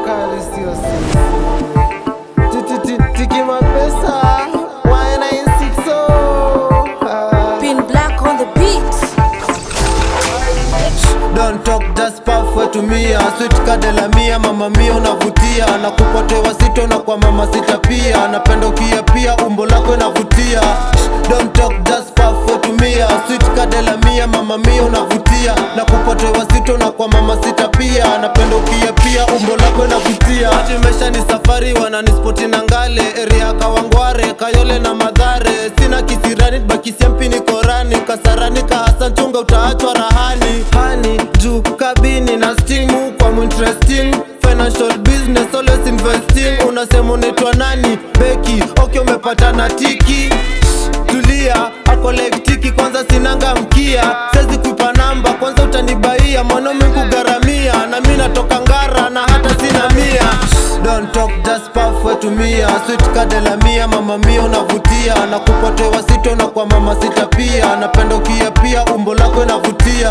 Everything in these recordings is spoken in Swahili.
kali sio sisi. Tiki mapesa 1960. Pin Black on the beat. Don't talk, just puff wetu mia. Sweet kadela mia, mama mia unavutia. Na kupotewa sito na kwa mama sita pia. Napenda ukia pia, umbo lako inavutia. Don't talk, just puff wetu mia. Sweet kadela mia, mama mia unavutia. Na kupotewa sito na kwa mama sita pia. Napenda ukia pia, umbo lako inavutia. Ati maisha ni safari, wananispoti na ngale. Area Kawangware, Kayole na Madhare. Sina kisirani, baki siampi ni korani. Kasarani kahasa chunga utaachwa rahani. Hani, juu, kabini na stimu kwa interesting. Financial business, always investing. Unasema unaitwa nani? Beki, okay umepata na tiki. Tulia, ako like tiki, kwanza sinanga mkia. Sezi kuipa namba, kwanza utanibaia. Mwanaume kugaramia, na mina toka Ngara na hata sina mia. Don't talk, just puff wetu mia. Sweet kadela mia, mama mia unavutia. Na kupotewa sito na kwa mama sita pia. Napenda ukia pia, umbo lako inavutia.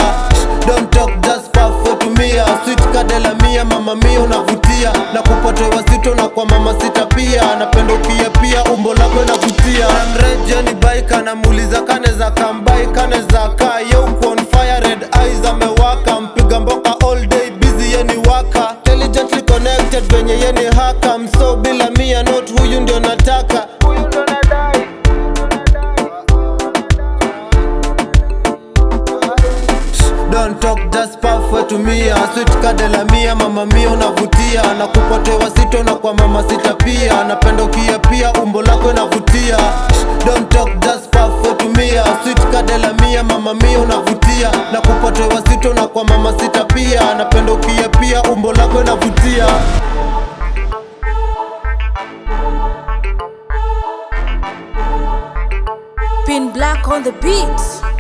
Don't talk, just puff wetu mia. Sweet kadela mia, mama mia unavutia. Na kupotewa sito na kwa mama sita pia. Napenda ukia pia, umbo lako inavutia. Mreje ni bike, anamuuliza kaneza kambai, kaneza kaa. Yo uko on fire, red eyes amewaka. Mpiga mboka all day, busy yeni waka. Intelligently connected venye yeni haka. Mso bila mia not, huyu ndio nataka. Huyu ndio nadai. Don't talk, just puff wetu mia. Sweet kadela mia, mama mia unavutia. Na kupotewa sito na kwa mama sita pia. Napenda ukia pia, umbo lako inavutia. Don't talk, just puff wetu mia. Sweet kadela mia, mama mia unavutia. Na kupotewa sito na kwa mama sita pia. Napenda ukia pia, umbo lako inavutia. Pin Black on the beat.